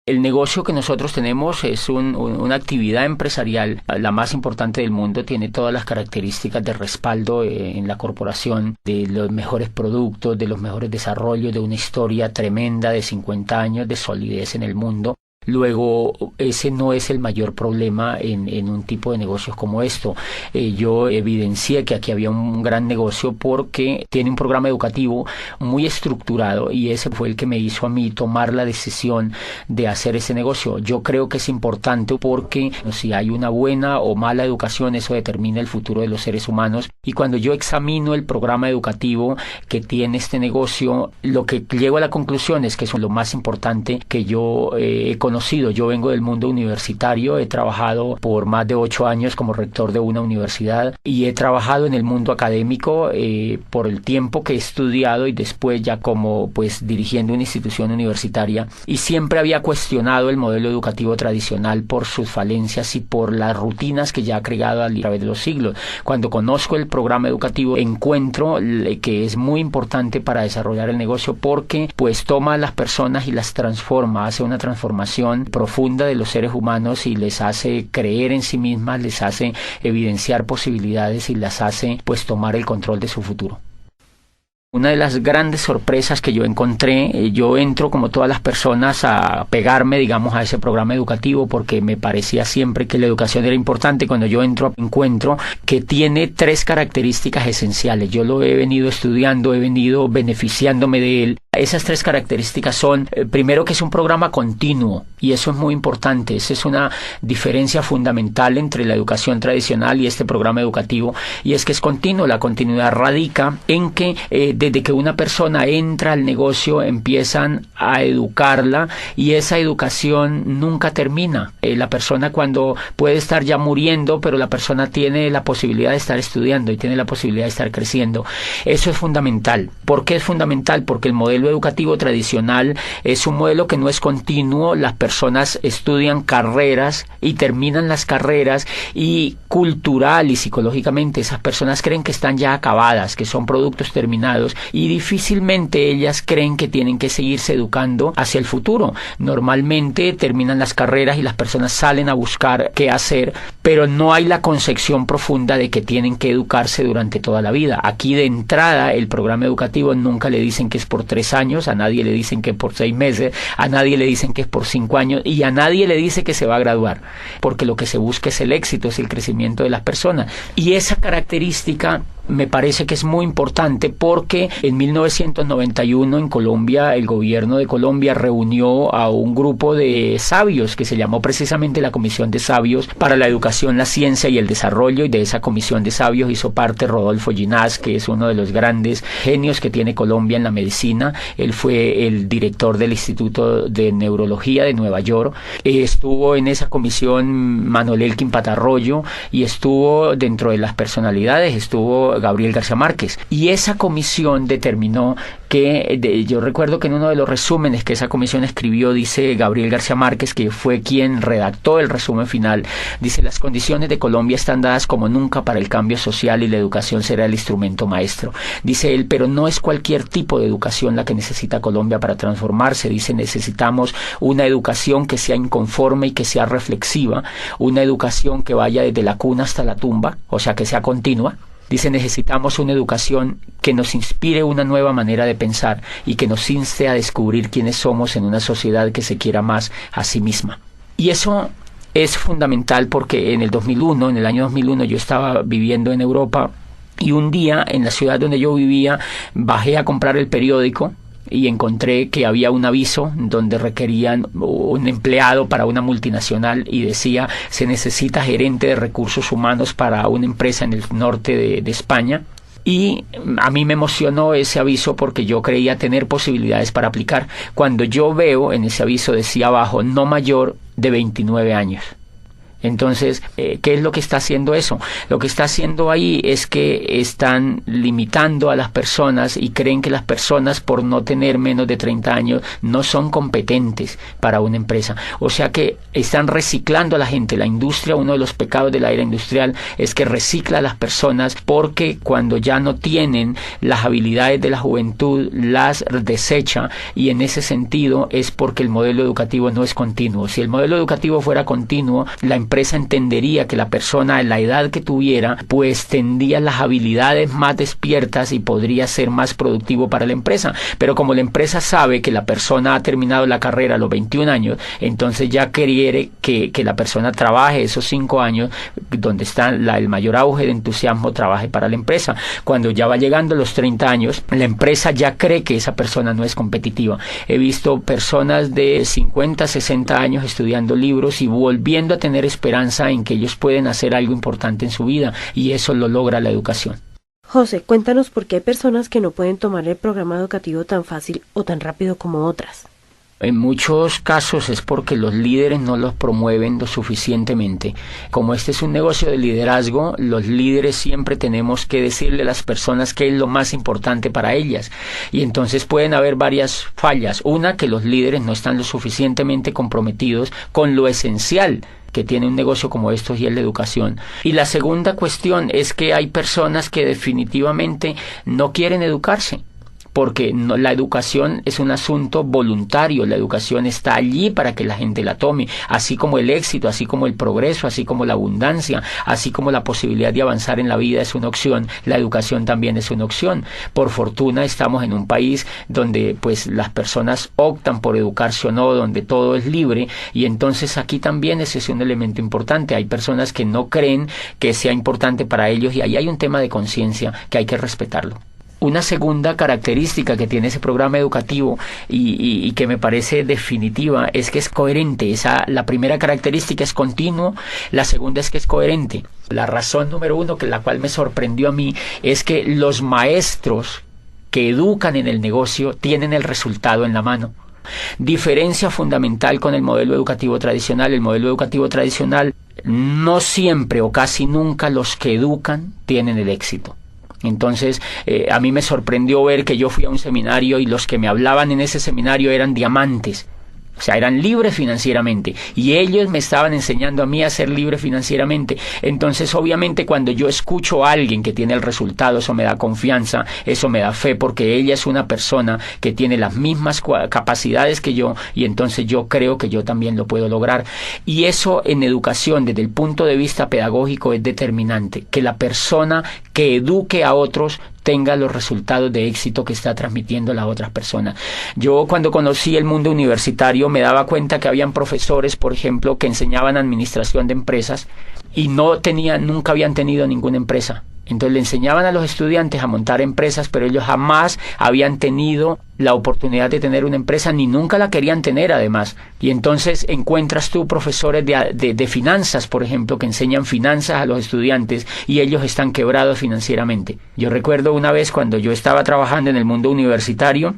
El negocio que nosotros tenemos es una actividad empresarial, la más importante del mundo, tiene todas las características de respaldo en la corporación, de los mejores productos, de los mejores desarrollos, de una historia tremenda de 50 años de solidez en el mundo. Luego, ese no es el mayor problema en un tipo de negocios como esto. Yo evidencié que aquí había un gran negocio porque tiene un programa educativo muy estructurado y ese fue el que me hizo a mí tomar la decisión de hacer ese negocio. Yo creo que es importante porque si hay una buena o mala educación, eso determina el futuro de los seres humanos. Y cuando yo examino el programa educativo que tiene este negocio, lo que llego a la conclusión es que es lo más importante que yo he conocido. Yo vengo del mundo universitario, he trabajado por más de 8 años como rector de una universidad y he trabajado en el mundo académico por el tiempo que he estudiado y después ya como dirigiendo una institución universitaria, y siempre había cuestionado el modelo educativo tradicional por sus falencias y por las rutinas que ya ha creado a través de los siglos. Cuando conozco el programa educativo encuentro que es muy importante para desarrollar el negocio porque toma a las personas y las transforma, hace una transformación profunda de los seres humanos y les hace creer en sí mismas, les hace evidenciar posibilidades y las hace tomar el control de su futuro. Una de las grandes sorpresas que yo encontré, yo entro como todas las personas a pegarme, digamos, a ese programa educativo porque me parecía siempre que la educación era importante. Cuando yo entro, encuentro que tiene 3 características esenciales. Yo lo he venido estudiando, he venido beneficiándome de él. Esas 3 características son, primero, que es un programa continuo, y eso es muy importante. Esa es una diferencia fundamental entre la educación tradicional y este programa educativo, y es que es continuo. La continuidad radica en que desde que una persona entra al negocio empiezan a educarla y esa educación nunca termina. La persona cuando puede estar ya muriendo, pero la persona tiene la posibilidad de estar estudiando y tiene la posibilidad de estar creciendo. Eso es fundamental. ¿Por qué es fundamental? Porque el modelo educativo tradicional es un modelo que no es continuo. Las personas estudian carreras y terminan las carreras, y cultural y psicológicamente esas personas creen que están ya acabadas, que son productos terminados, y difícilmente ellas creen que tienen que seguirse educando hacia el futuro. Normalmente terminan las carreras y las personas salen a buscar qué hacer, pero no hay la concepción profunda de que tienen que educarse durante toda la vida. Aquí de entrada el programa educativo nunca le dicen que es por 3 años, a nadie le dicen que es por 6 meses, a nadie le dicen que es por 5 años y a nadie le dice que se va a graduar, porque lo que se busca es el éxito, es el crecimiento de las personas. Y esa característica me parece que es muy importante porque en 1991 en Colombia, el gobierno de Colombia reunió a un grupo de sabios que se llamó precisamente la Comisión de Sabios para la Educación, la Ciencia y el Desarrollo, y de esa Comisión de Sabios hizo parte Rodolfo Ginás, que es uno de los grandes genios que tiene Colombia en la medicina. Él fue el director del Instituto de Neurología de Nueva York. Estuvo en esa comisión Manuel Elkin Patarroyo, y estuvo dentro de las personalidades, estuvo Gabriel García Márquez, y esa comisión determinó que, yo recuerdo que en uno de los resúmenes que esa comisión escribió, dice Gabriel García Márquez, que fue quien redactó el resumen final, dice: las condiciones de Colombia están dadas como nunca para el cambio social y la educación será el instrumento maestro. Dice él, pero no es cualquier tipo de educación la que necesita Colombia para transformarse. Dice, necesitamos una educación que sea inconforme y que sea reflexiva, una educación que vaya desde la cuna hasta la tumba, o sea, que sea continua. Dice, necesitamos una educación que nos inspire una nueva manera de pensar y que nos inste a descubrir quiénes somos en una sociedad que se quiera más a sí misma. Y eso es fundamental porque en el año 2001, yo estaba viviendo en Europa, y un día en la ciudad donde yo vivía bajé a comprar el periódico y encontré que había un aviso donde requerían un empleado para una multinacional y decía: se necesita gerente de recursos humanos para una empresa en el norte de España. Y a mí me emocionó ese aviso porque yo creía tener posibilidades para aplicar. Cuando yo veo en ese aviso decía abajo: no mayor de 29 años. Entonces, ¿qué es lo que está haciendo eso? Lo que está haciendo ahí es que están limitando a las personas y creen que las personas, por no tener menos de 30 años, no son competentes para una empresa. O sea que están reciclando a la gente. La industria, uno de los pecados de la era industrial es que recicla a las personas, porque cuando ya no tienen las habilidades de la juventud, las desecha, y en ese sentido es porque el modelo educativo no es continuo. Si el modelo educativo fuera continuo, la empresa entendería que la persona, en la edad que tuviera, pues tendría las habilidades más despiertas y podría ser más productivo para la empresa. Pero como la empresa sabe que la persona ha terminado la carrera a los 21 años, entonces ya quiere que la persona trabaje esos 5 años, donde está el mayor auge de entusiasmo, trabaje para la empresa. Cuando ya va llegando a los 30 años, la empresa ya cree que esa persona no es competitiva. He visto personas de 50, 60 años estudiando libros y volviendo a tener esperanza en que ellos pueden hacer algo importante en su vida, y eso lo logra la educación. José, cuéntanos por qué hay personas que no pueden tomar el programa educativo tan fácil o tan rápido como otras. En muchos casos es porque los líderes no los promueven lo suficientemente. Como este es un negocio de liderazgo, los líderes siempre tenemos que decirle a las personas qué es lo más importante para ellas. Y entonces pueden haber varias fallas. Una, que los líderes no están lo suficientemente comprometidos con lo esencial que tiene un negocio como estos, y es la educación. Y la segunda cuestión es que hay personas que definitivamente no quieren educarse, porque la educación es un asunto voluntario. La educación está allí para que la gente la tome, así como el éxito, así como el progreso, así como la abundancia, así como la posibilidad de avanzar en la vida es una opción. La educación también es una opción. Por fortuna estamos en un país donde pues las personas optan por educarse o no, donde todo es libre, y entonces aquí también ese es un elemento importante. Hay personas que no creen que sea importante para ellos, y ahí hay un tema de conciencia que hay que respetarlo. Una segunda característica que tiene ese programa educativo y que me parece definitiva es que es coherente. La primera característica es continuo, la segunda es que es coherente. La razón número uno, la cual me sorprendió a mí, es que los maestros que educan en el negocio tienen el resultado en la mano. Diferencia fundamental con el modelo educativo tradicional. El modelo educativo tradicional, no siempre o casi nunca los que educan tienen el éxito. Entonces, a mí me sorprendió ver que yo fui a un seminario y los que me hablaban en ese seminario eran diamantes. O sea, eran libres financieramente, y ellos me estaban enseñando a mí a ser libre financieramente. Entonces, obviamente, cuando yo escucho a alguien que tiene el resultado, eso me da confianza, eso me da fe, porque ella es una persona que tiene las mismas capacidades que yo, y entonces yo creo que yo también lo puedo lograr. Y eso en educación, desde el punto de vista pedagógico, es determinante, que la persona que eduque a otros tenga los resultados de éxito que está transmitiendo a las otras personas. Yo, cuando conocí el mundo universitario, me daba cuenta que habían profesores, por ejemplo, que enseñaban administración de empresas y nunca habían tenido ninguna empresa. Entonces le enseñaban a los estudiantes a montar empresas, pero ellos jamás habían tenido la oportunidad de tener una empresa, ni nunca la querían tener además. Y entonces encuentras tú profesores de finanzas, por ejemplo, que enseñan finanzas a los estudiantes y ellos están quebrados financieramente. Yo recuerdo una vez, cuando yo estaba trabajando en el mundo universitario,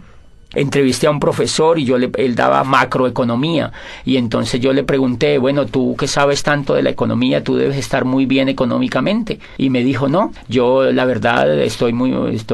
entrevisté a un profesor y él daba macroeconomía, y entonces yo le pregunté, bueno, tú que sabes tanto de la economía, tú debes estar muy bien económicamente, y me dijo, no, yo la verdad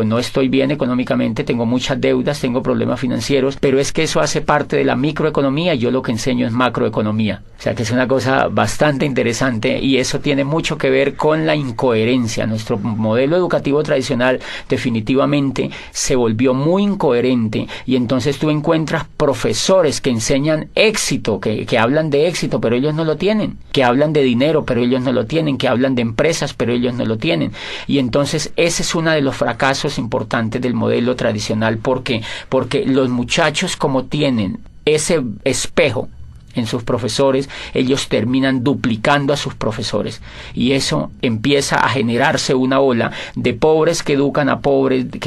no estoy bien económicamente, tengo muchas deudas, tengo problemas financieros, pero es que eso hace parte de la microeconomía y yo lo que enseño es macroeconomía. O sea que es una cosa bastante interesante, y eso tiene mucho que ver con la incoherencia. Nuestro modelo educativo tradicional definitivamente se volvió muy incoherente, y entonces tú encuentras profesores que enseñan éxito, que hablan de éxito, pero ellos no lo tienen, que hablan de dinero, pero ellos no lo tienen, que hablan de empresas, pero ellos no lo tienen. Y entonces ese es uno de los fracasos importantes del modelo tradicional. ¿Por qué? Porque los muchachos, como tienen ese espejo en sus profesores, ellos terminan duplicando a sus profesores, y eso empieza a generarse una ola de pobres que educan a pobres, de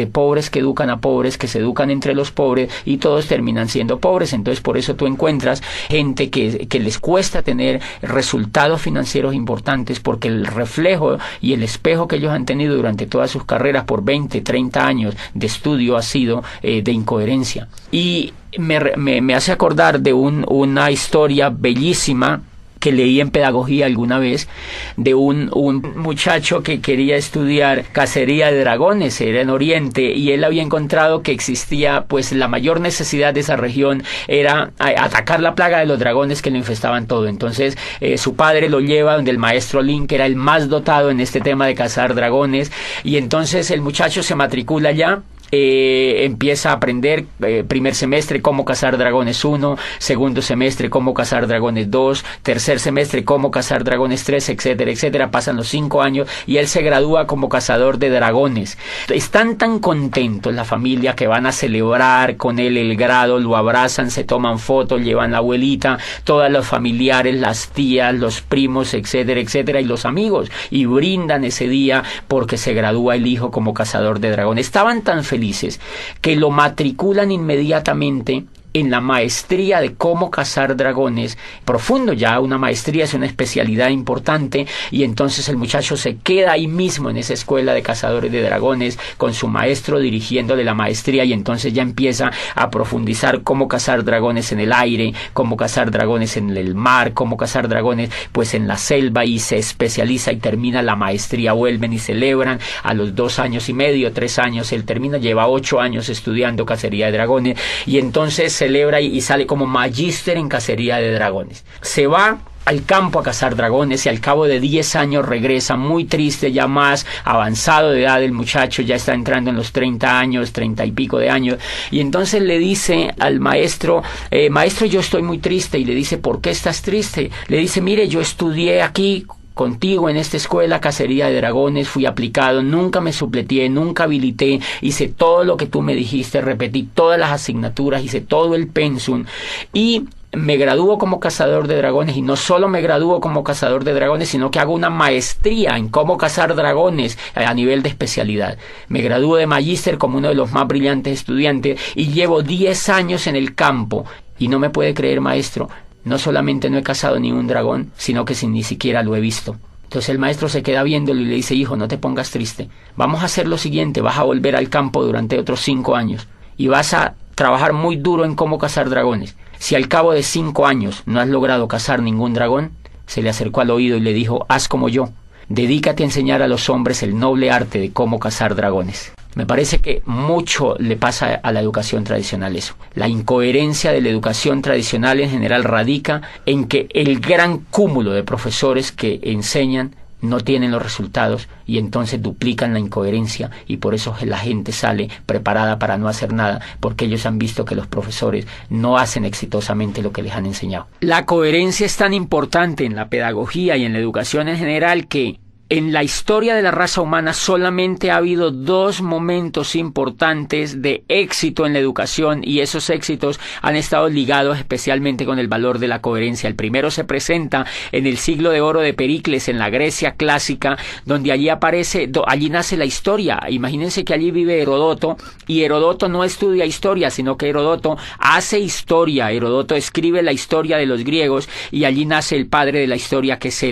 pobres que educan a pobres, que se educan entre los pobres, y todos terminan siendo pobres. Entonces por eso tú encuentras gente que les cuesta tener resultados financieros importantes, porque el reflejo y el espejo que ellos han tenido durante todas sus carreras por 20, 30 años de estudio ha sido de incoherencia. Y me hace acordar de una historia bellísima que leí en pedagogía alguna vez de un muchacho que quería estudiar cacería de dragones, era en Oriente, y él había encontrado que existía, pues la mayor necesidad de esa región era atacar la plaga de los dragones que lo infestaban todo. Entonces su padre lo lleva donde el maestro Lin, que era el más dotado en este tema de cazar dragones, y entonces el muchacho se matricula allá. Empieza a aprender primer semestre cómo cazar dragones 1, segundo semestre cómo cazar dragones 2, tercer semestre cómo cazar dragones 3, etcétera, etcétera. Pasan los 5 años y él se gradúa como cazador de dragones. Están tan contentos la familia que van a celebrar con él el grado, lo abrazan, se toman fotos, llevan la abuelita, todos los familiares, las tías, los primos, etcétera, etcétera, y los amigos, y brindan ese día porque se gradúa el hijo como cazador de dragones. Estaban tan felices que lo matriculan inmediatamente en la maestría de cómo cazar dragones, profundo ya, una maestría es una especialidad importante, y entonces el muchacho se queda ahí mismo en esa escuela de cazadores de dragones con su maestro dirigiéndole la maestría, y entonces ya empieza a profundizar cómo cazar dragones en el aire, cómo cazar dragones en el mar, cómo cazar dragones pues en la selva, y se especializa y termina la maestría. Vuelven y celebran a los 2 años y medio, 3 años, él termina, lleva 8 años estudiando cacería de dragones, y entonces celebra y sale como magíster en cacería de dragones. Se va al campo a cazar dragones y al cabo de 10 años regresa muy triste, ya más avanzado de edad. El muchacho ya está entrando en los 30 años, 30 y pico de años, y entonces le dice al maestro, maestro, yo estoy muy triste. Y le dice, ¿por qué estás triste? Le dice, mire, yo estudié aquí contigo en esta escuela cacería de dragones, fui aplicado, nunca me supleteé, nunca habilité, hice todo lo que tú me dijiste, repetí todas las asignaturas, hice todo el pensum, y me gradúo como cazador de dragones, y no solo me gradúo como cazador de dragones, sino que hago una maestría en cómo cazar dragones a nivel de especialidad. Me gradúo de magíster como uno de los más brillantes estudiantes, y llevo 10 años en el campo, y no me puede creer, maestro, no solamente no he cazado ni un dragón, sino que ni siquiera lo he visto. Entonces el maestro se queda viéndolo y le dice, hijo, no te pongas triste. Vamos a hacer lo siguiente, vas a volver al campo durante otros 5 años y vas a trabajar muy duro en cómo cazar dragones. Si al cabo de 5 años no has logrado cazar ningún dragón, se le acercó al oído y le dijo, haz como yo. Dedícate a enseñar a los hombres el noble arte de cómo cazar dragones. Me parece que mucho le pasa a la educación tradicional eso. La incoherencia de la educación tradicional en general radica en que el gran cúmulo de profesores que enseñan no tienen los resultados, y entonces duplican la incoherencia, y por eso la gente sale preparada para no hacer nada, porque ellos han visto que los profesores no hacen exitosamente lo que les han enseñado. La coherencia es tan importante en la pedagogía y en la educación en general que en la historia de la raza humana solamente ha habido 2 momentos importantes de éxito en la educación, y esos éxitos han estado ligados especialmente con el valor de la coherencia. El primero se presenta en el siglo de oro de Pericles, en la Grecia clásica, donde allí nace la historia. Imagínense que allí vive Herodoto, y Herodoto no estudia historia, sino que Herodoto hace historia. Herodoto escribe la historia de los griegos, y allí nace el padre de la historia, que es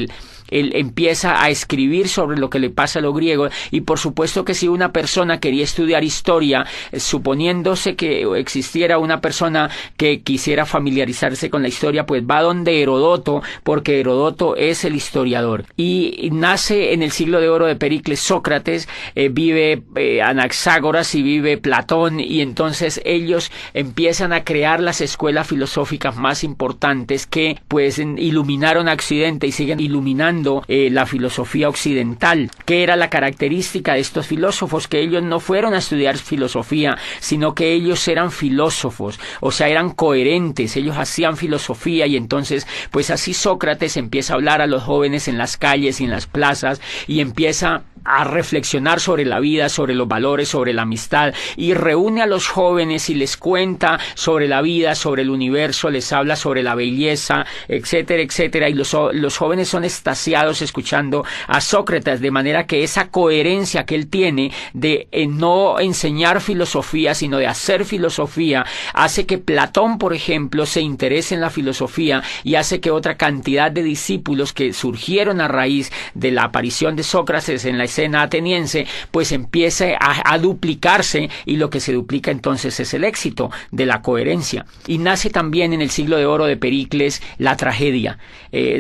él empieza a escribir sobre lo que le pasa a los griegos. Y por supuesto que si una persona quería estudiar historia, suponiéndose que existiera una persona que quisiera familiarizarse con la historia, pues va donde Herodoto, porque Herodoto es el historiador. Y nace en el siglo de oro de Pericles Sócrates, vive Anaxágoras y vive Platón, y entonces ellos empiezan a crear las escuelas filosóficas más importantes que pues iluminaron a Occidente y siguen iluminando la filosofía occidental. ¿Qué era la característica de estos filósofos? Que ellos no fueron a estudiar filosofía, sino que ellos eran filósofos, o sea, eran coherentes, ellos hacían filosofía. Y entonces, pues así Sócrates empieza a hablar a los jóvenes en las calles y en las plazas, y empieza a reflexionar sobre la vida, sobre los valores, sobre la amistad, y reúne a los jóvenes y les cuenta sobre la vida, sobre el universo, les habla sobre la belleza, etcétera, etcétera, y los jóvenes son extasiados escuchando a Sócrates, de manera que esa coherencia que él tiene de no enseñar filosofía, sino de hacer filosofía, hace que Platón, por ejemplo, se interese en la filosofía, y hace que otra cantidad de discípulos que surgieron a raíz de la aparición de Sócrates en la escena escena ateniense, pues empiece a duplicarse, y lo que se duplica entonces es el éxito de la coherencia. Y nace también en el siglo de oro de Pericles la tragedia.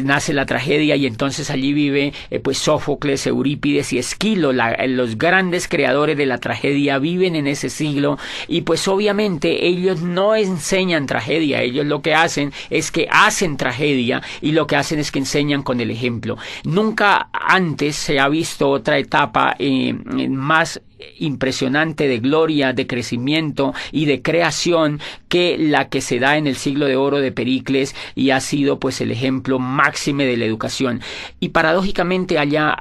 Nace la tragedia, y entonces allí vive pues Sófocles, Eurípides y Esquilo, los grandes creadores de la tragedia viven en ese siglo, y pues obviamente ellos no enseñan tragedia, ellos lo que hacen es que hacen tragedia, y lo que hacen es que enseñan con el ejemplo. Nunca antes se ha visto otra etapa más impresionante de gloria, de crecimiento y de creación que la que se da en el siglo de oro de Pericles, y ha sido pues el ejemplo máxime de la educación. Y paradójicamente allá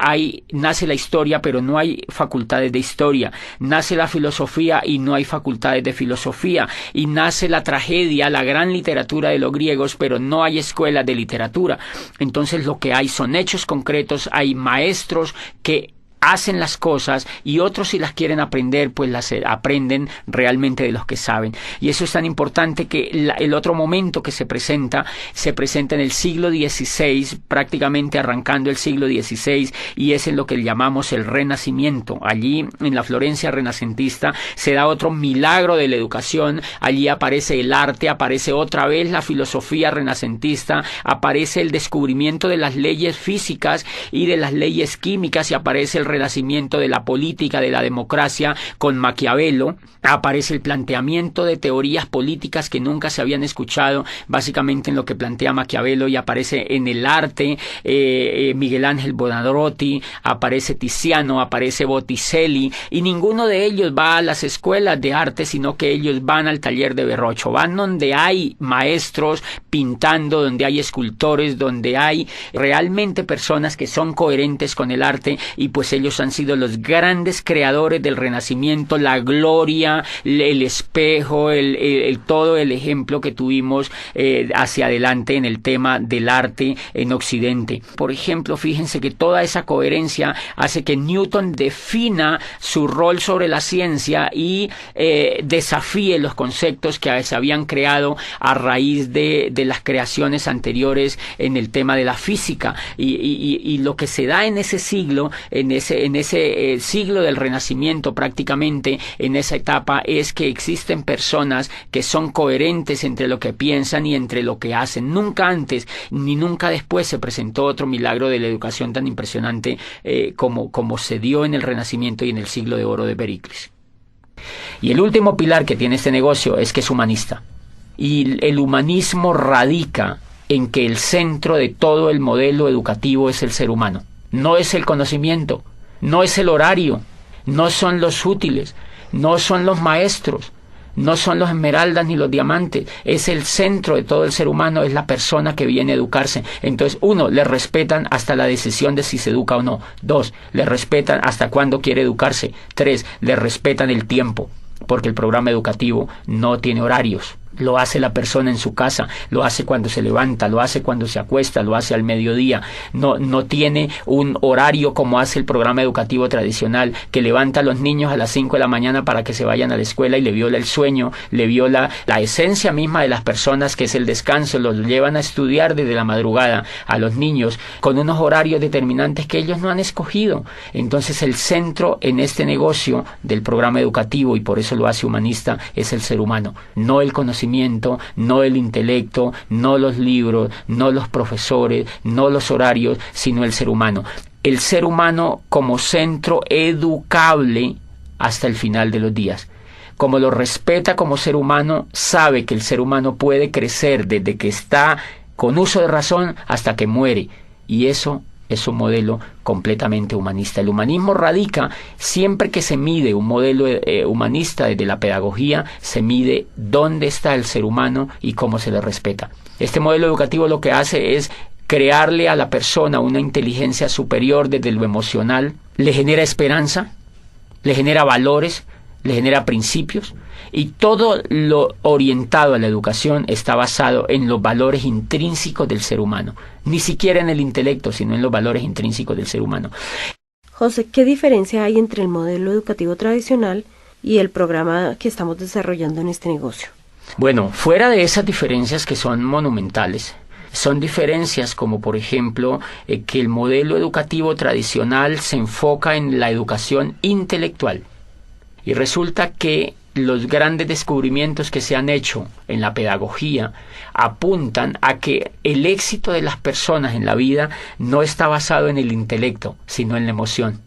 nace la historia, pero no hay facultades de historia, nace la filosofía y no hay facultades de filosofía, y nace la tragedia, la gran literatura de los griegos, pero no hay escuelas de literatura. Entonces lo que hay son hechos concretos, hay maestros que hacen las cosas, y otros, si las quieren aprender, pues las aprenden realmente de los que saben. Y eso es tan importante que el otro momento que se presenta en el siglo XVI, prácticamente arrancando el siglo XVI, y es en lo que llamamos el Renacimiento. Allí, en la Florencia renacentista, se da otro milagro de la educación. Allí aparece el arte, aparece otra vez la filosofía renacentista, aparece el descubrimiento de las leyes físicas y de las leyes químicas, y aparece el renacimiento de la política, de la democracia con Maquiavelo. Aparece el planteamiento de teorías políticas que nunca se habían escuchado, básicamente en lo que plantea Maquiavelo, y aparece en el arte Miguel Ángel Buonarroti, aparece Tiziano, aparece Botticelli, y ninguno de ellos va a las escuelas de arte, sino que ellos van al taller de Verrocchio, van donde hay maestros pintando, donde hay escultores, donde hay realmente personas que son coherentes con el arte, y pues ellos han sido los grandes creadores del Renacimiento, la gloria, el espejo, todo el ejemplo que tuvimos hacia adelante en el tema del arte en Occidente. Por ejemplo, fíjense que toda esa coherencia hace que Newton defina su rol sobre la ciencia y desafíe los conceptos que se habían creado a raíz de las creaciones anteriores en el tema de la física. Y lo que se da en ese siglo, en ese siglo del Renacimiento, prácticamente en esa etapa, es que existen personas que son coherentes entre lo que piensan y entre lo que hacen. Nunca antes ni nunca después se presentó otro milagro de la educación tan impresionante como se dio en el Renacimiento y en el siglo de oro de Pericles. Y el último pilar que tiene este negocio es que es humanista. Y el humanismo radica en que el centro de todo el modelo educativo es el ser humano. No es el conocimiento, no es el horario, no son los útiles, no son los maestros, no son los esmeraldas ni los diamantes, es el centro de todo el ser humano, es la persona que viene a educarse. Entonces, 1, le respetan hasta la decisión de si se educa o no. 2, le respetan hasta cuándo quiere educarse. 3, le respetan el tiempo, porque el programa educativo no tiene horarios. Lo hace la persona en su casa, lo hace cuando se levanta, lo hace cuando se acuesta, lo hace al mediodía. No tiene un horario como hace el programa educativo tradicional, que levanta a los niños a las 5 de la mañana para que se vayan a la escuela y le viola el sueño, le viola la esencia misma de las personas, que es el descanso. Los llevan a estudiar desde la madrugada a los niños con unos horarios determinantes que ellos no han escogido. Entonces el centro en este negocio del programa educativo, y por eso lo hace humanista, es el ser humano, no el conocimiento, no el intelecto, no los libros, no los profesores, no los horarios, sino el ser humano. El ser humano como centro educable hasta el final de los días. Como lo respeta como ser humano, sabe que el ser humano puede crecer desde que está con uso de razón hasta que muere. Y eso es un modelo completamente humanista. El humanismo radica, siempre que se mide un modelo humanista desde la pedagogía, se mide dónde está el ser humano y cómo se le respeta. Este modelo educativo lo que hace es crearle a la persona una inteligencia superior desde lo emocional, le genera esperanza, le genera valores, le genera principios, y todo lo orientado a la educación está basado en los valores intrínsecos del ser humano, ni siquiera en el intelecto, sino en los valores intrínsecos del ser humano. José, ¿qué diferencia hay entre el modelo educativo tradicional y el programa que estamos desarrollando en este negocio? Bueno, fuera de esas diferencias que son monumentales, Son diferencias como, por ejemplo, que el modelo educativo tradicional se enfoca en la educación intelectual. Y resulta que los grandes descubrimientos que se han hecho en la pedagogía apuntan a que el éxito de las personas en la vida no está basado en el intelecto, sino en la emoción.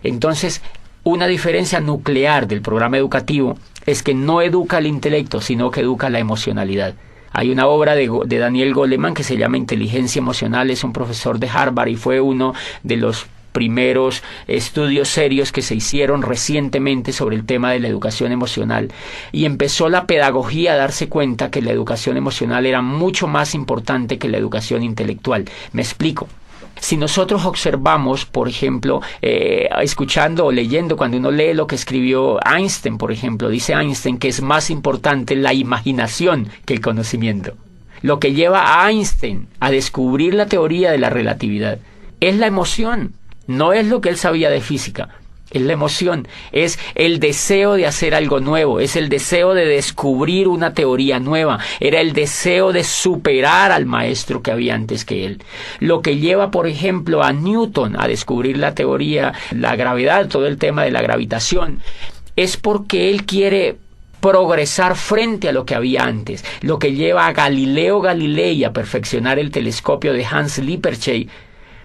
Entonces, una diferencia nuclear del programa educativo es que no educa el intelecto, sino que educa la emocionalidad. Hay una obra de Daniel Goleman que se llama Inteligencia Emocional, es un profesor de Harvard y fue uno de los primeros estudios serios que se hicieron recientemente sobre el tema de la educación emocional, y empezó la pedagogía a darse cuenta que la educación emocional era mucho más importante que la educación intelectual. Me explico. Si nosotros observamos, por ejemplo, escuchando o leyendo, cuando uno lee lo que escribió Einstein, por ejemplo, dice Einstein que es más importante la imaginación que el conocimiento. Lo que lleva a Einstein a descubrir la teoría de la relatividad es la emoción, no es lo que él sabía de física. Es la emoción, es el deseo de hacer algo nuevo, es el deseo de descubrir una teoría nueva, era el deseo de superar al maestro que había antes que él. Lo que lleva, por ejemplo, a Newton a descubrir la teoría, la gravedad, todo el tema de la gravitación, es porque él quiere progresar frente a lo que había antes. Lo que lleva a Galileo Galilei a perfeccionar el telescopio de Hans Lippershey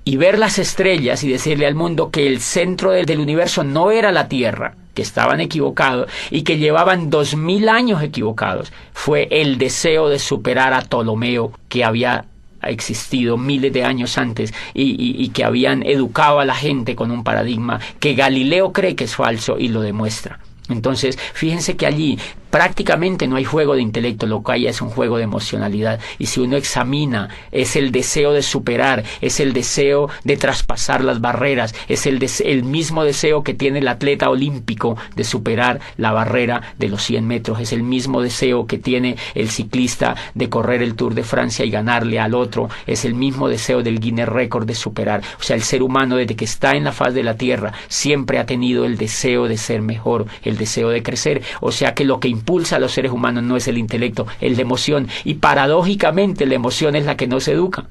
y ver las estrellas y decirle al mundo que el centro del universo no era la Tierra, que estaban equivocados y que llevaban 2000 años equivocados, fue el deseo de superar a Ptolomeo, que había existido miles de años antes y que habían educado a la gente con un paradigma que Galileo cree que es falso y lo demuestra. Entonces, fíjense que allí prácticamente no hay juego de intelecto, lo que hay es un juego de emocionalidad. Y si uno examina, es el deseo de superar, es el deseo de traspasar las barreras, es el mismo deseo que tiene el atleta olímpico de superar la barrera de los 100 metros, es el mismo deseo que tiene el ciclista de correr el Tour de Francia y ganarle al otro, es el mismo deseo del Guinness Record de superar. O sea, el ser humano desde que está en la faz de la tierra siempre ha tenido el deseo de ser mejor, el deseo de crecer. O sea que lo que impulsa a los seres humanos no es el intelecto, es la emoción, y paradójicamente la emoción es la que no se educa.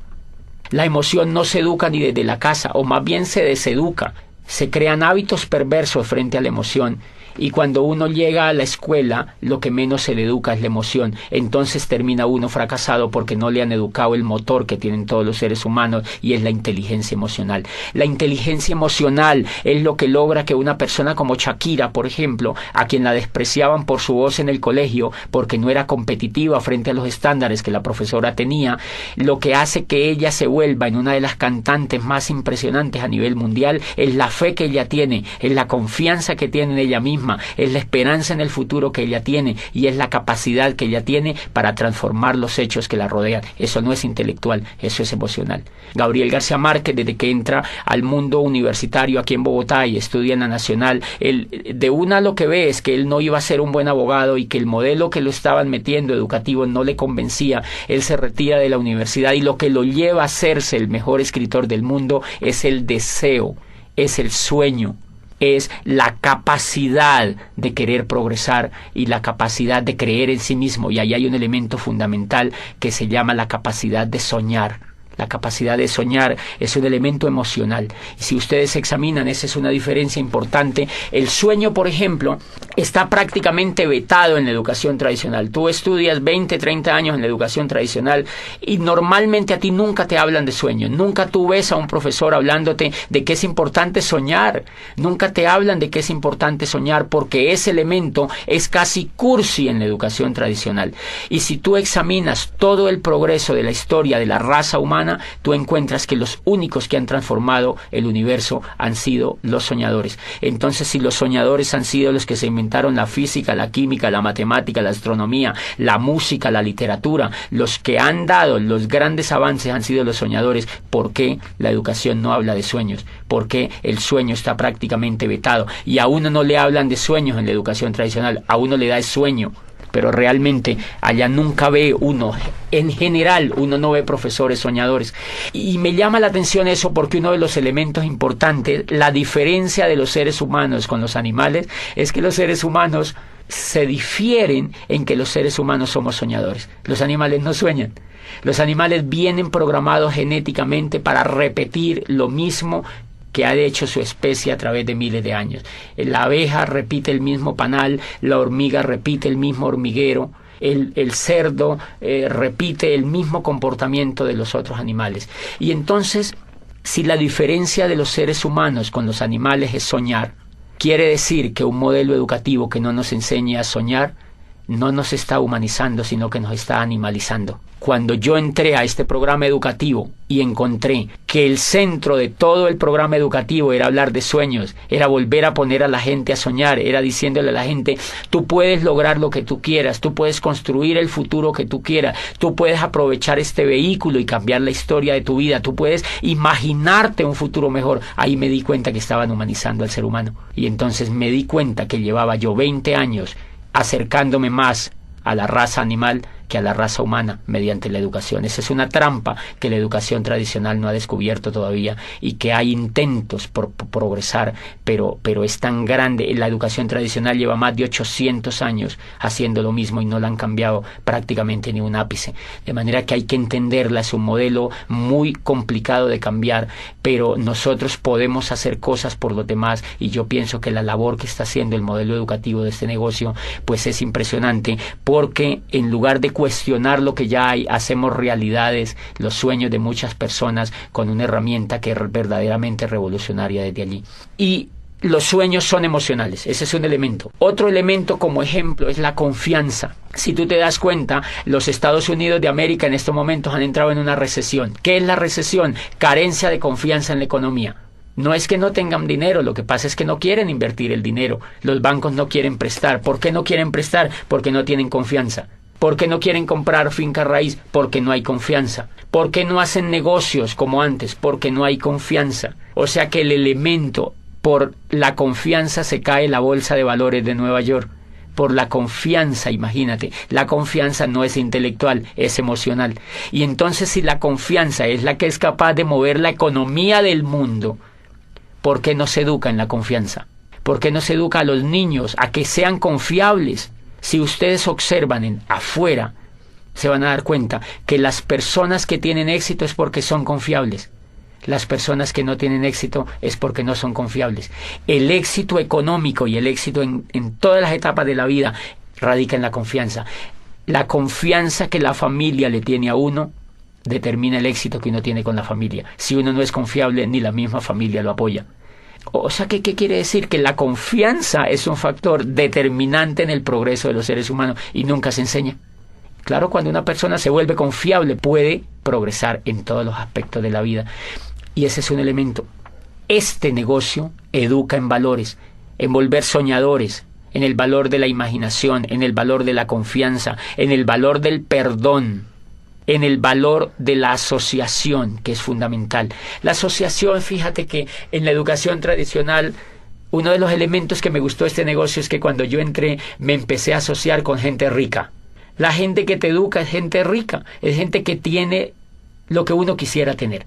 La emoción no se educa ni desde la casa, o más bien se deseduca. Se crean hábitos perversos frente a la emoción, y cuando uno llega a la escuela lo que menos se le educa es la emoción. Entonces termina uno fracasado porque no le han educado el motor que tienen todos los seres humanos, y es la inteligencia emocional. La inteligencia emocional es lo que logra que una persona como Shakira, por ejemplo, a quien la despreciaban por su voz en el colegio porque no era competitiva frente a los estándares que la profesora tenía, lo que hace que ella se vuelva en una de las cantantes más impresionantes a nivel mundial es la fe que ella tiene, es la confianza que tiene en ella misma, es la esperanza en el futuro que ella tiene, y es la capacidad que ella tiene para transformar los hechos que la rodean. Eso no es intelectual, eso es emocional. Gabriel García Márquez, desde que entra al mundo universitario aquí en Bogotá y estudia en la Nacional, él de una lo que ve es que él no iba a ser un buen abogado y que el modelo que lo estaban metiendo educativo no le convencía. Él se retira de la universidad, y lo que lo lleva a hacerse el mejor escritor del mundo es el deseo, es el sueño, es la capacidad de querer progresar y la capacidad de creer en sí mismo. Y ahí hay un elemento fundamental que se llama la capacidad de soñar. La capacidad de soñar es un elemento emocional. Y si ustedes examinan, esa es una diferencia importante. El sueño, por ejemplo, está prácticamente vetado en la educación tradicional. Tú estudias 20, 30 años en la educación tradicional y normalmente a ti nunca te hablan de sueño. Nunca tú ves a un profesor hablándote de que es importante soñar. Nunca te hablan de que es importante soñar, porque ese elemento es casi cursi en la educación tradicional. Y si tú examinas todo el progreso de la historia de la raza humana, tú encuentras que los únicos que han transformado el universo han sido los soñadores. Entonces, si los soñadores han sido los que se inventaron la física, la química, la matemática, la astronomía, la música, la literatura, los que han dado los grandes avances han sido los soñadores, ¿por qué la educación no habla de sueños? ¿Por qué el sueño está prácticamente vetado? Y a uno no le hablan de sueños en la educación tradicional, a uno le da el sueño. Pero realmente allá nunca ve uno, en general uno no ve profesores soñadores. Y me llama la atención eso porque uno de los elementos importantes, la diferencia de los seres humanos con los animales, es que los seres humanos se difieren en que los seres humanos somos soñadores. Los animales no sueñan. Los animales vienen programados genéticamente para repetir lo mismo que ha hecho su especie a través de miles de años. La abeja repite el mismo panal, la hormiga repite el mismo hormiguero, el cerdo repite el mismo comportamiento de los otros animales. Y entonces, si la diferencia de los seres humanos con los animales es soñar, quiere decir que un modelo educativo que no nos enseñe a soñar no nos está humanizando, sino que nos está animalizando. Cuando yo entré a este programa educativo y encontré que el centro de todo el programa educativo era hablar de sueños, era volver a poner a la gente a soñar, era diciéndole a la gente, tú puedes lograr lo que tú quieras, tú puedes construir el futuro que tú quieras, tú puedes aprovechar este vehículo y cambiar la historia de tu vida, tú puedes imaginarte un futuro mejor. Ahí me di cuenta que estaban humanizando al ser humano. Y entonces me di cuenta que llevaba yo 20 años acercándome más a la raza animal que a la raza humana mediante la educación. Esa es una trampa que la educación tradicional no ha descubierto todavía y que hay intentos por progresar, pero es tan grande. La educación tradicional lleva más de 800 años haciendo lo mismo y no la han cambiado prácticamente ni un ápice. De manera que hay que entenderla, es un modelo muy complicado de cambiar, pero nosotros podemos hacer cosas por los demás y yo pienso que la labor que está haciendo el modelo educativo de este negocio pues es impresionante, porque en lugar de cuestionar lo que ya hay, hacemos realidades los sueños de muchas personas con una herramienta que es verdaderamente revolucionaria desde allí. Y los sueños son emocionales, ese es un elemento. Otro elemento como ejemplo es la confianza. Si tú te das cuenta, los Estados Unidos de América en estos momentos han entrado en una recesión. ¿Qué es la recesión? Carencia de confianza en la economía. No es que no tengan dinero, lo que pasa es que no quieren invertir el dinero. Los bancos no quieren prestar. ¿Por qué no quieren prestar? Porque no tienen confianza. ¿Por qué no quieren comprar finca raíz? Porque no hay confianza. ¿Por qué no hacen negocios como antes? Porque no hay confianza. O sea que el elemento, por la confianza se cae la bolsa de valores de Nueva York. Por la confianza, imagínate, la confianza no es intelectual, es emocional. Y entonces si la confianza es la que es capaz de mover la economía del mundo, ¿por qué no se educa en la confianza? ¿Por qué no se educa a los niños a que sean confiables? Si ustedes observan afuera, se van a dar cuenta que las personas que tienen éxito es porque son confiables. Las personas que no tienen éxito es porque no son confiables. El éxito económico y el éxito en todas las etapas de la vida radica en la confianza. La confianza que la familia le tiene a uno determina el éxito que uno tiene con la familia. Si uno no es confiable, ni la misma familia lo apoya. O sea, ¿qué quiere decir? Que la confianza es un factor determinante en el progreso de los seres humanos y nunca se enseña. Claro, cuando una persona se vuelve confiable, puede progresar en todos los aspectos de la vida. Y ese es un elemento. Este negocio educa en valores, en volver soñadores, en el valor de la imaginación, en el valor de la confianza, en el valor del perdón, en el valor de la asociación, que es fundamental. La asociación, fíjate que en la educación tradicional, uno de los elementos que me gustó de este negocio es que cuando yo entré me empecé a asociar con gente rica. La gente que te educa es gente rica, es gente que tiene lo que uno quisiera tener.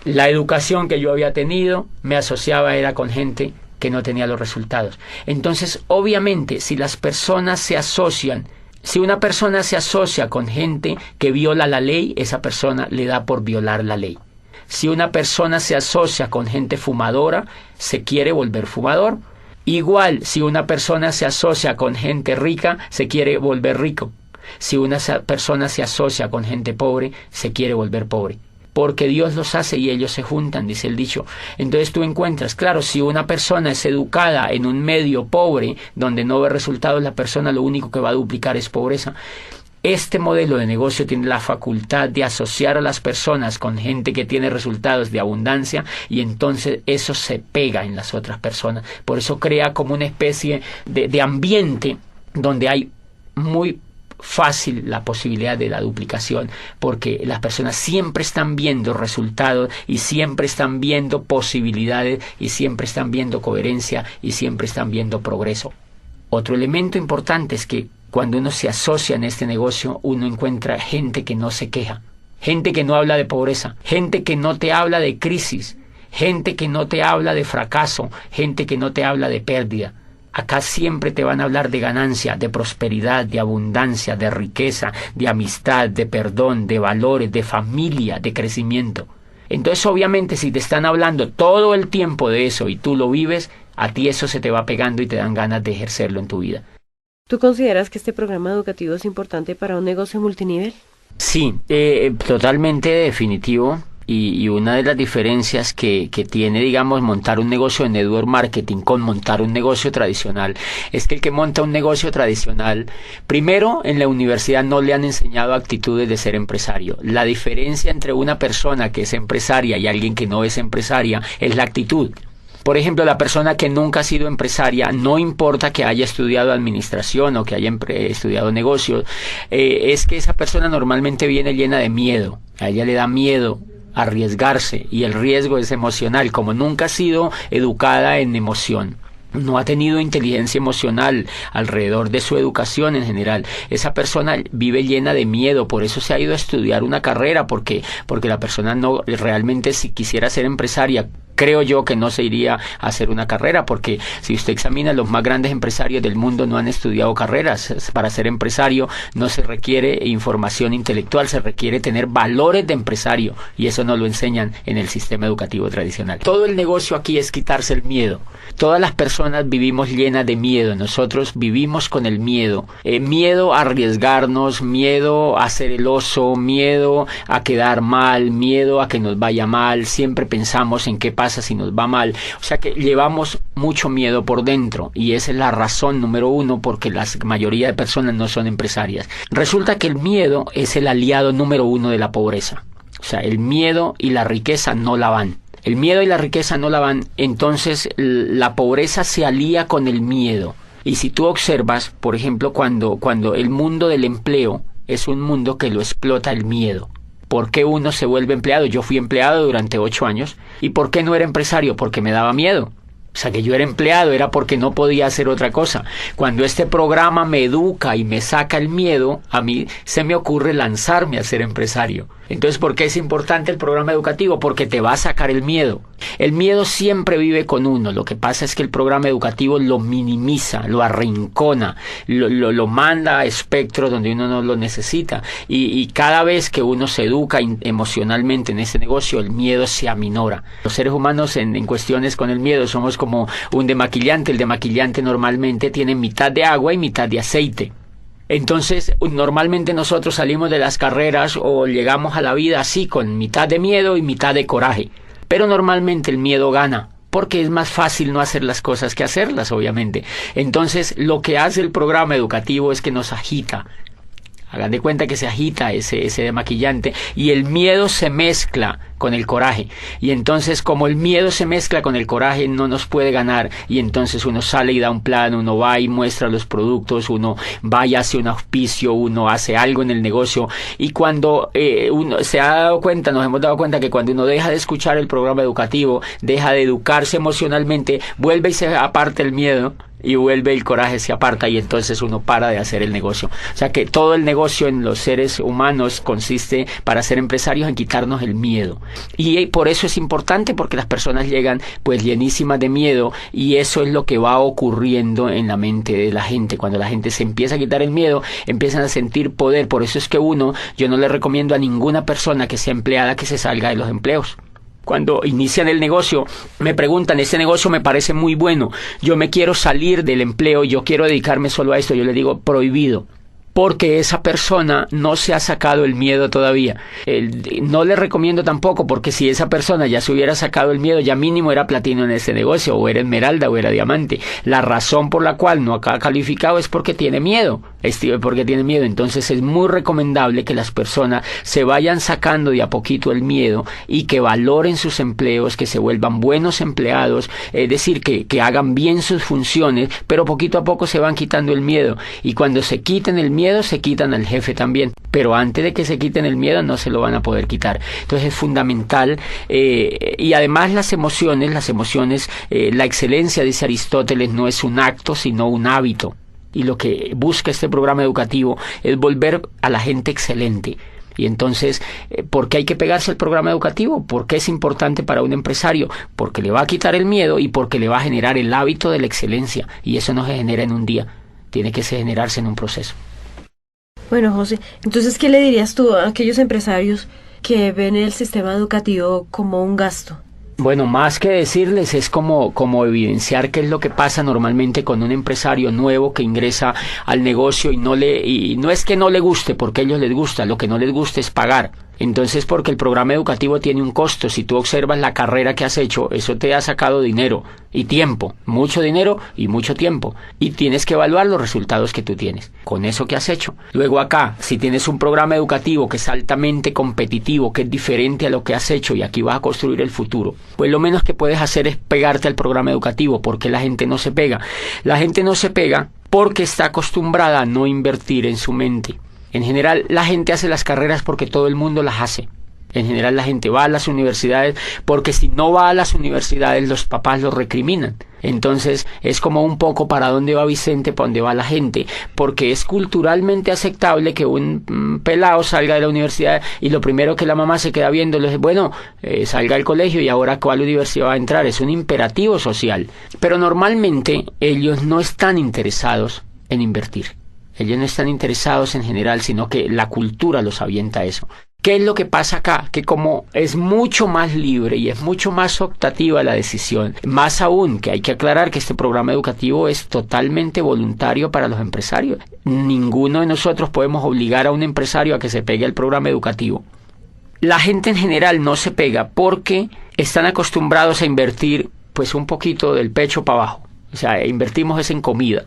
La educación que yo había tenido me asociaba era con gente que no tenía los resultados. Entonces, obviamente, si las personas se asocian, si una persona se asocia con gente que viola la ley, esa persona le da por violar la ley. Si una persona se asocia con gente fumadora, se quiere volver fumador. Igual, si una persona se asocia con gente rica, se quiere volver rico. Si una persona se asocia con gente pobre, se quiere volver pobre. Porque Dios los hace y ellos se juntan, dice el dicho. Entonces tú encuentras, claro, si una persona es educada en un medio pobre, donde no ve resultados, la persona lo único que va a duplicar es pobreza. Este modelo de negocio tiene la facultad de asociar a las personas con gente que tiene resultados de abundancia y entonces eso se pega en las otras personas. Por eso crea como una especie de ambiente donde hay muy fácil la posibilidad de la duplicación, porque las personas siempre están viendo resultados y siempre están viendo posibilidades y siempre están viendo coherencia y siempre están viendo progreso. Otro elemento importante es que cuando uno se asocia en este negocio, uno encuentra gente que no se queja, gente que no habla de pobreza, gente que no te habla de crisis, gente que no te habla de fracaso, gente que no te habla de pérdida. Acá siempre te van a hablar de ganancia, de prosperidad, de abundancia, de riqueza, de amistad, de perdón, de valores, de familia, de crecimiento. Entonces, obviamente, si te están hablando todo el tiempo de eso y tú lo vives, a ti eso se te va pegando y te dan ganas de ejercerlo en tu vida. ¿Tú consideras que este programa educativo es importante para un negocio multinivel? Sí, totalmente definitivo. Y una de las diferencias que tiene, digamos, montar un negocio de network marketing con montar un negocio tradicional, es que el que monta un negocio tradicional, primero, en la universidad no le han enseñado actitudes de ser empresario. La diferencia entre una persona que es empresaria y alguien que no es empresaria es la actitud. Por ejemplo, la persona que nunca ha sido empresaria, no importa que haya estudiado administración o que haya estudiado negocios, es que esa persona normalmente viene llena de miedo. A ella le da miedo arriesgarse, y el riesgo es emocional. Como nunca ha sido educada en emoción, no ha tenido inteligencia emocional alrededor de su educación en general, esa persona vive llena de miedo. Por eso se ha ido a estudiar una carrera, porque la persona no realmente, si quisiera ser empresaria, creo yo que no se iría a hacer una carrera, porque si usted examina, los más grandes empresarios del mundo no han estudiado carreras. Para ser empresario no se requiere información intelectual, se requiere tener valores de empresario, y eso no lo enseñan en el sistema educativo tradicional. Todo el negocio aquí es quitarse el miedo. Todas las personas vivimos llenas de miedo. Nosotros vivimos con el miedo. Miedo a arriesgarnos, miedo a ser el oso, miedo a quedar mal, miedo a que nos vaya mal. Siempre pensamos en qué pasa si nos va mal. O sea que llevamos mucho miedo por dentro, y esa es la razón número uno porque la mayoría de personas no son empresarias. Resulta que el miedo es el aliado número uno de la pobreza. O sea, el miedo y la riqueza no la van. El miedo y la riqueza no la van, entonces la pobreza se alía con el miedo. Y si tú observas, por ejemplo, cuando el mundo del empleo es un mundo que lo explota el miedo. ¿Por qué uno se vuelve empleado? Yo fui empleado durante 8 años. ¿Y por qué no era empresario? Porque me daba miedo. O sea, que yo era empleado era porque no podía hacer otra cosa. Cuando este programa me educa y me saca el miedo, a mí se me ocurre lanzarme a ser empresario. Entonces, ¿por qué es importante el programa educativo? Porque te va a sacar el miedo. El miedo siempre vive con uno. Lo que pasa es que el programa educativo lo minimiza, lo arrincona, lo manda a espectros donde uno no lo necesita. Y cada vez que uno se educa emocionalmente en ese negocio, el miedo se aminora. Los seres humanos en cuestiones con el miedo somos como un demaquillante. El demaquillante normalmente tiene mitad de agua y mitad de aceite. Entonces, normalmente nosotros salimos de las carreras o llegamos a la vida así, con mitad de miedo y mitad de coraje. Pero normalmente el miedo gana, porque es más fácil no hacer las cosas que hacerlas, obviamente. Entonces, lo que hace el programa educativo es que nos agita. Hagan de cuenta que se agita ese demaquillante, y el miedo se mezcla con el coraje. Y entonces, como el miedo se mezcla con el coraje, no nos puede ganar. Y entonces uno sale y da un plan, uno va y muestra los productos, uno va y hace un auspicio, uno hace algo en el negocio. Y cuando uno se ha dado cuenta, nos hemos dado cuenta que cuando uno deja de escuchar el programa educativo, deja de educarse emocionalmente, vuelve y se aparta el miedo, y vuelve el coraje, se aparta, y entonces uno para de hacer el negocio. O sea que todo el negocio en los seres humanos consiste, para ser empresarios, en quitarnos el miedo. Y por eso es importante, porque las personas llegan pues llenísimas de miedo, y eso es lo que va ocurriendo en la mente de la gente. Cuando la gente se empieza a quitar el miedo, empiezan a sentir poder. Por eso es que yo no le recomiendo a ninguna persona que sea empleada que se salga de los empleos. Cuando inician el negocio, me preguntan, ese negocio me parece muy bueno, yo me quiero salir del empleo, yo quiero dedicarme solo a esto. Yo le digo, prohibido, porque esa persona no se ha sacado el miedo todavía. No le recomiendo tampoco, porque si esa persona ya se hubiera sacado el miedo, ya mínimo era platino en ese negocio, o era esmeralda, o era diamante. La razón por la cual no ha calificado es porque tiene miedo. Entonces es muy recomendable que las personas se vayan sacando de a poquito el miedo, y que valoren sus empleos, que se vuelvan buenos empleados, es decir, que hagan bien sus funciones, pero poquito a poco se van quitando el miedo. Y cuando se quiten el miedo, se quitan al jefe también, pero antes de que se quiten el miedo no se lo van a poder quitar. Entonces es fundamental, y además las emociones, la excelencia, dice Aristóteles, no es un acto sino un hábito, y lo que busca este programa educativo es volver a la gente excelente. Y entonces, ¿por qué hay que pegarse al programa educativo? ¿Por qué es importante para un empresario? Porque le va a quitar el miedo y porque le va a generar el hábito de la excelencia. Y eso no se genera en un día, tiene que generarse en un proceso. Bueno, José, entonces, ¿qué le dirías tú a aquellos empresarios que ven el sistema educativo como un gasto? Bueno, más que decirles es como evidenciar qué es lo que pasa normalmente con un empresario nuevo que ingresa al negocio y no es que no le guste, porque a ellos les gusta, lo que no les gusta es pagar. Entonces, porque el programa educativo tiene un costo, si tú observas la carrera que has hecho, eso te ha sacado dinero y tiempo, mucho dinero y mucho tiempo, y tienes que evaluar los resultados que tú tienes con eso que has hecho. Luego acá, si tienes un programa educativo que es altamente competitivo, que es diferente a lo que has hecho y aquí vas a construir el futuro, pues lo menos que puedes hacer es pegarte al programa educativo. Porque la gente no se pega. La gente no se pega porque está acostumbrada a no invertir en su mente. En general, la gente hace las carreras porque todo el mundo las hace. En general, la gente va a las universidades porque si no va a las universidades, los papás los recriminan. Entonces, es como un poco para dónde va Vicente, para dónde va la gente, porque es culturalmente aceptable que un pelado salga de la universidad y lo primero que la mamá se queda viendo es, bueno, salga del colegio y ahora ¿cuál universidad va a entrar? Es un imperativo social. Pero normalmente ellos no están interesados en invertir. Ellos no están interesados en general, sino que la cultura los avienta a eso. ¿Qué es lo que pasa acá? Que como es mucho más libre y es mucho más optativa la decisión, más aún que hay que aclarar que este programa educativo es totalmente voluntario para los empresarios. Ninguno de nosotros podemos obligar a un empresario a que se pegue al programa educativo. La gente en general no se pega porque están acostumbrados a invertir pues un poquito del pecho para abajo. O sea, invertimos es en comida.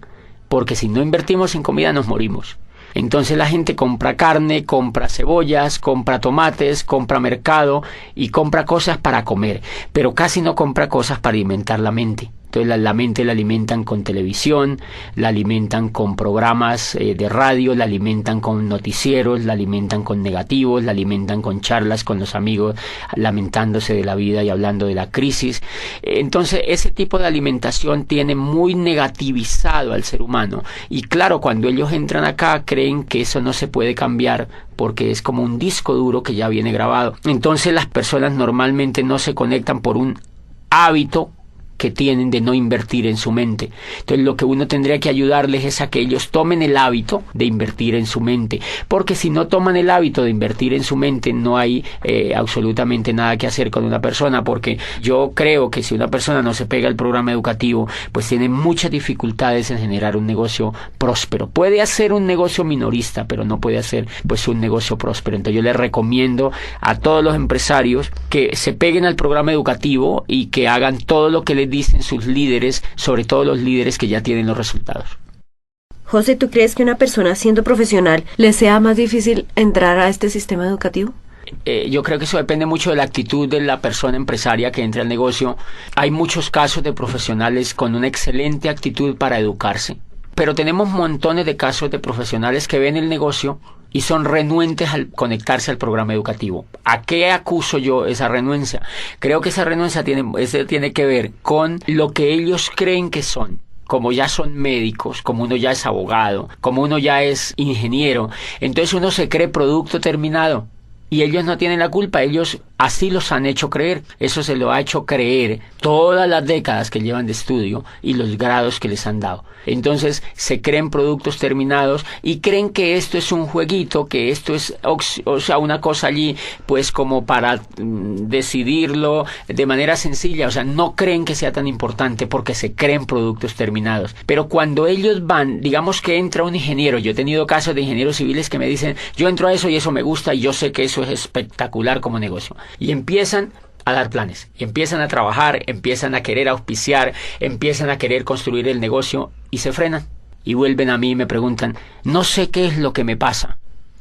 Porque si no invertimos en comida nos morimos. Entonces la gente compra carne, compra cebollas, compra tomates, compra mercado y compra cosas para comer, pero casi no compra cosas para alimentar la mente. Entonces la mente la alimentan con televisión, la alimentan con programas de radio, la alimentan con noticieros, la alimentan con negativos, la alimentan con charlas con los amigos, lamentándose de la vida y hablando de la crisis. Entonces ese tipo de alimentación tiene muy negativizado al ser humano. Y claro, cuando ellos entran acá creen que eso no se puede cambiar porque es como un disco duro que ya viene grabado. Entonces las personas normalmente no se conectan por un hábito que tienen de no invertir en su mente. Entonces lo que uno tendría que ayudarles es a que ellos tomen el hábito de invertir en su mente, porque si no toman el hábito de invertir en su mente no hay absolutamente nada que hacer con una persona, porque yo creo que si una persona no se pega al programa educativo, pues tiene muchas dificultades en generar un negocio próspero. Puede hacer un negocio minorista, pero no puede hacer pues un negocio próspero. Entonces yo les recomiendo a todos los empresarios que se peguen al programa educativo y que hagan todo lo que les dicen sus líderes, sobre todo los líderes que ya tienen los resultados. José, ¿tú crees que una persona siendo profesional le sea más difícil entrar a este sistema educativo? Yo creo que eso depende mucho de la actitud de la persona empresaria que entra al negocio. Hay muchos casos de profesionales con una excelente actitud para educarse, pero tenemos montones de casos de profesionales que ven el negocio y son renuentes al conectarse al programa educativo. ¿A qué acuso yo esa renuencia? Creo que esa renuncia tiene que ver con lo que ellos creen que son. Como ya son médicos, como uno ya es abogado, como uno ya es ingeniero, entonces uno se cree producto terminado. Y ellos no tienen la culpa, ellos así los han hecho creer. Eso se lo ha hecho creer todas las décadas que llevan de estudio y los grados que les han dado. Entonces se creen productos terminados y creen que esto es un jueguito, que esto es una cosa allí pues como para decidirlo de manera sencilla. O sea, no creen que sea tan importante porque se creen productos terminados. Pero cuando ellos van, digamos que entra un ingeniero, yo he tenido casos de ingenieros civiles que me dicen, yo entro a eso y eso me gusta y yo sé que eso es espectacular como negocio. Y empiezan a dar planes, empiezan a trabajar, empiezan a querer auspiciar, empiezan a querer construir el negocio y se frenan. Y vuelven a mí y me preguntan, no sé qué es lo que me pasa.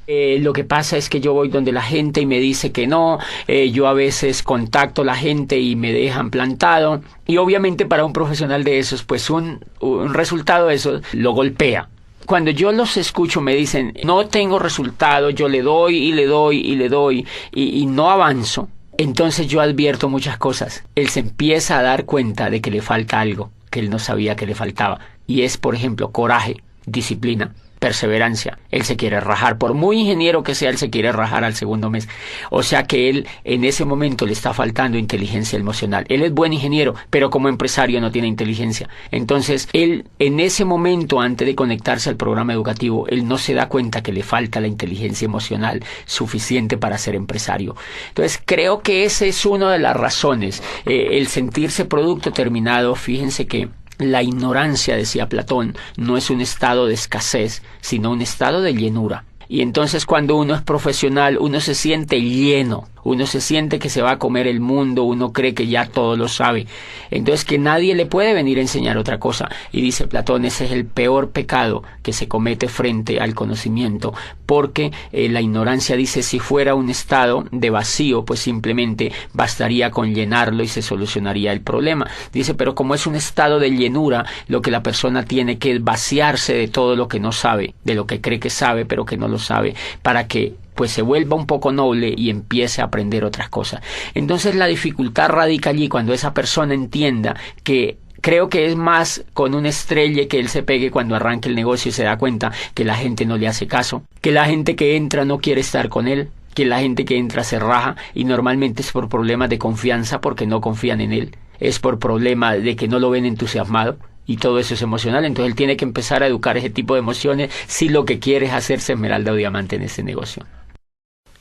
Lo que pasa es que yo voy donde la gente y me dice que no, yo a veces contacto a la gente y me dejan plantado. Y obviamente para un profesional de esos, pues un resultado de eso lo golpea. Cuando yo los escucho me dicen, no tengo resultado, yo le doy y le doy y le doy y no avanzo. Entonces yo advierto muchas cosas. Él se empieza a dar cuenta de que le falta algo que él no sabía que le faltaba. Y es, por ejemplo, coraje, disciplina. perseverancia. Él se quiere rajar, por muy ingeniero que sea, él se quiere rajar al segundo mes. O sea que él en ese momento le está faltando inteligencia emocional. Él es buen ingeniero, pero como empresario no tiene inteligencia. Entonces, él en ese momento, antes de conectarse al programa educativo, él no se da cuenta que le falta la inteligencia emocional suficiente para ser empresario. Entonces, creo que esa es una de las razones. El sentirse producto terminado, fíjense que la ignorancia, decía Platón, no es un estado de escasez, sino un estado de llenura. Y entonces cuando uno es profesional, uno se siente lleno, uno se siente que se va a comer el mundo, uno cree que ya todo lo sabe. Entonces que nadie le puede venir a enseñar otra cosa. Y dice Platón, ese es el peor pecado que se comete frente al conocimiento, porque la ignorancia, dice, si fuera un estado de vacío, pues simplemente bastaría con llenarlo y se solucionaría el problema. Dice, pero como es un estado de llenura, lo que la persona tiene que es vaciarse de todo lo que no sabe, de lo que cree que sabe, pero que no lo sabe, para que pues se vuelva un poco noble y empiece a aprender otras cosas. Entonces la dificultad radica allí cuando esa persona entienda que creo que es más con un estrelle que él se pegue cuando arranque el negocio y se da cuenta que la gente no le hace caso, que la gente que entra no quiere estar con él, que la gente que entra se raja y normalmente es por problemas de confianza porque no confían en él, es por problemas de que no lo ven entusiasmado. Y todo eso es emocional, entonces él tiene que empezar a educar ese tipo de emociones si lo que quiere es hacerse esmeralda o diamante en ese negocio.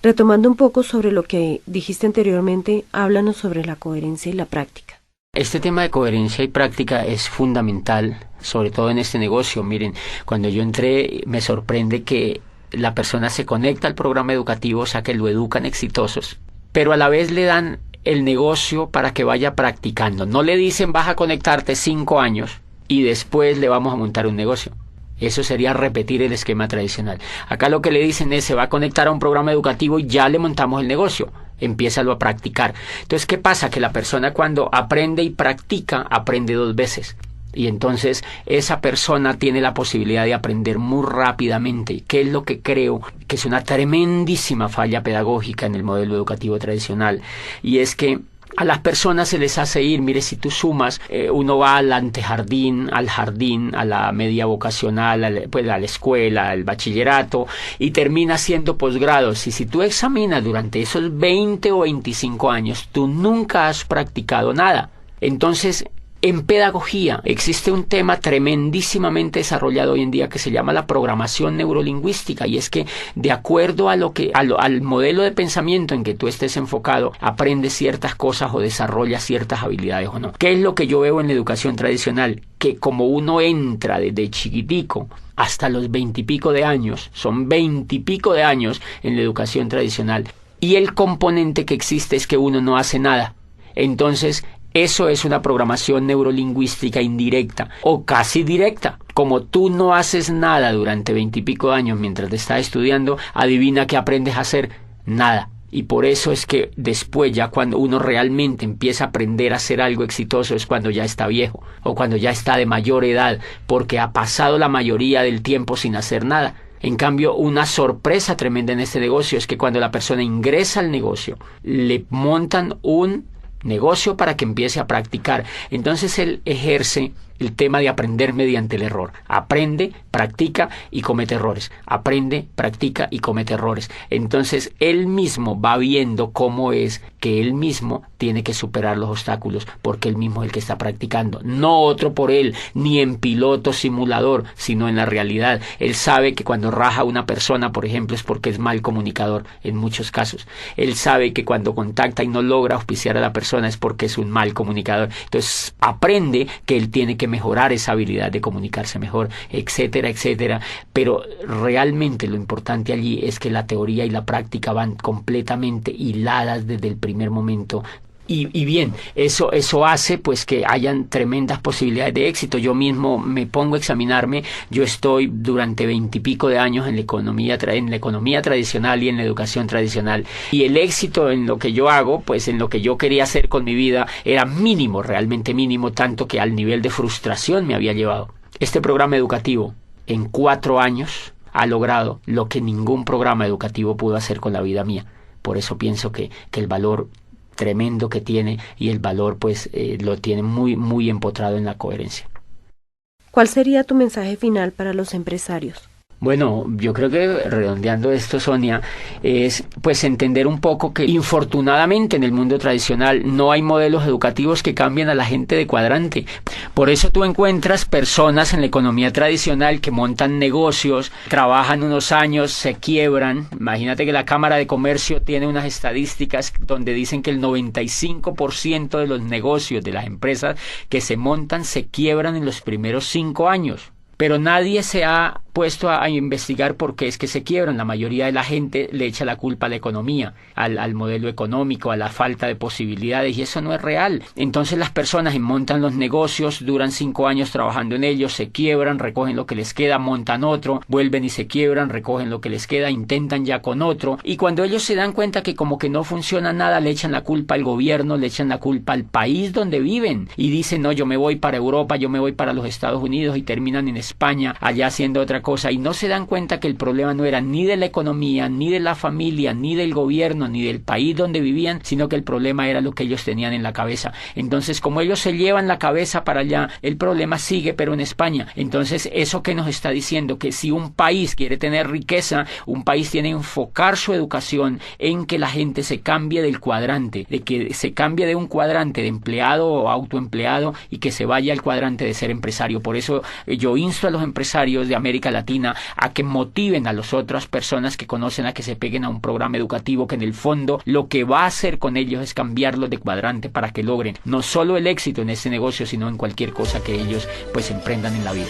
Retomando un poco sobre lo que dijiste anteriormente, háblanos sobre la coherencia y la práctica. Este tema de coherencia y práctica es fundamental, sobre todo en este negocio. Miren, cuando yo entré me sorprende que la persona se conecta al programa educativo, o sea que lo educan exitosos, pero a la vez le dan el negocio para que vaya practicando. No le dicen vas a conectarte 5 años y después le vamos a montar un negocio. Eso sería repetir el esquema tradicional. Acá lo que le dicen es se va a conectar a un programa educativo y ya le montamos el negocio. Empiézalo a practicar. Entonces, ¿qué pasa? Que la persona cuando aprende y practica, aprende 2 veces. Y entonces esa persona tiene la posibilidad de aprender muy rápidamente, que es lo que creo que es una tremendísima falla pedagógica en el modelo educativo tradicional. Y es que a las personas se les hace ir, mire, si tú sumas, uno va al antejardín, al jardín, a la media vocacional, a la escuela, al bachillerato, y termina haciendo posgrados. Y si tú examinas durante esos 20 o 25 años, tú nunca has practicado nada. Entonces, en pedagogía existe un tema tremendísimamente desarrollado hoy en día que se llama la programación neurolingüística, y es que de acuerdo a al modelo de pensamiento en que tú estés enfocado, aprendes ciertas cosas o desarrollas ciertas habilidades o no. ¿Qué es lo que yo veo en la educación tradicional? Que como uno entra desde chiquitico hasta los 20 y pico de años, son 20 y pico de años en la educación tradicional, y el componente que existe es que uno no hace nada. Entonces, eso es una programación neurolingüística indirecta o casi directa. Como tú no haces nada durante 20 y pico de años mientras te estás estudiando, adivina qué aprendes a hacer. Nada. Y por eso es que después, ya cuando uno realmente empieza a aprender a hacer algo exitoso, es cuando ya está viejo o cuando ya está de mayor edad, porque ha pasado la mayoría del tiempo sin hacer nada. En cambio, una sorpresa tremenda en este negocio es que cuando la persona ingresa al negocio, le montan un negocio para que empiece a practicar. Entonces él ejerce el tema de aprender mediante el error. Aprende, practica y comete errores. Aprende, practica y comete errores. Entonces él mismo va viendo cómo es que él mismo tiene que superar los obstáculos, porque él mismo es el que está practicando. No otro por él, ni en piloto simulador, sino en la realidad. Él sabe que cuando raja a una persona, por ejemplo, es porque es mal comunicador en muchos casos. Él sabe que cuando contacta y no logra auspiciar a la persona es porque es un mal comunicador. Entonces aprende que él tiene que mejorar esa habilidad de comunicarse mejor, etcétera, etcétera. Pero realmente lo importante allí es que la teoría y la práctica van completamente hiladas desde el primer momento. Y bien, eso hace pues que hayan tremendas posibilidades de éxito. Yo mismo me pongo a examinarme. Yo estoy durante 20 y pico de años en la economía tradicional y en la educación tradicional. Y el éxito en lo que yo hago, pues en lo que yo quería hacer con mi vida, era mínimo, realmente mínimo, tanto que al nivel de frustración me había llevado. Este programa educativo, en 4 años, ha logrado lo que ningún programa educativo pudo hacer con la vida mía. Por eso pienso que el valor tremendo que tiene y el valor pues lo tiene muy, muy empotrado en la coherencia. ¿Cuál sería tu mensaje final para los empresarios? Bueno, yo creo que redondeando esto, Sonia, es pues entender un poco que infortunadamente en el mundo tradicional no hay modelos educativos que cambien a la gente de cuadrante. Por eso tú encuentras personas en la economía tradicional que montan negocios, trabajan unos años, se quiebran. Imagínate que la Cámara de Comercio tiene unas estadísticas donde dicen que el 95% de los negocios de las empresas que se montan se quiebran en los primeros 5 años. Pero nadie se ha puesto a investigar por qué es que se quiebran. La mayoría de la gente le echa la culpa a la economía, al modelo económico, a la falta de posibilidades, y eso no es real. Entonces las personas montan los negocios, duran 5 años trabajando en ellos, se quiebran, recogen lo que les queda, montan otro, vuelven y se quiebran, recogen lo que les queda, intentan ya con otro, y cuando ellos se dan cuenta que como que no funciona nada, le echan la culpa al gobierno, le echan la culpa al país donde viven, y dicen, no, yo me voy para Europa, yo me voy para los Estados Unidos, y terminan en España, allá haciendo otra cosa, y no se dan cuenta que el problema no era ni de la economía, ni de la familia, ni del gobierno, ni del país donde vivían, sino que el problema era lo que ellos tenían en la cabeza. Entonces, como ellos se llevan la cabeza para allá, el problema sigue, pero en España. Entonces, eso que nos está diciendo, que si un país quiere tener riqueza, un país tiene que enfocar su educación en que la gente se cambie del cuadrante, de que se cambie de un cuadrante de empleado o autoempleado y que se vaya al cuadrante de ser empresario. Por eso yo insto a los empresarios de América Latina a que motiven a las otras personas que conocen a que se peguen a un programa educativo que en el fondo lo que va a hacer con ellos es cambiarlos de cuadrante para que logren no solo el éxito en ese negocio, sino en cualquier cosa que ellos pues emprendan en la vida.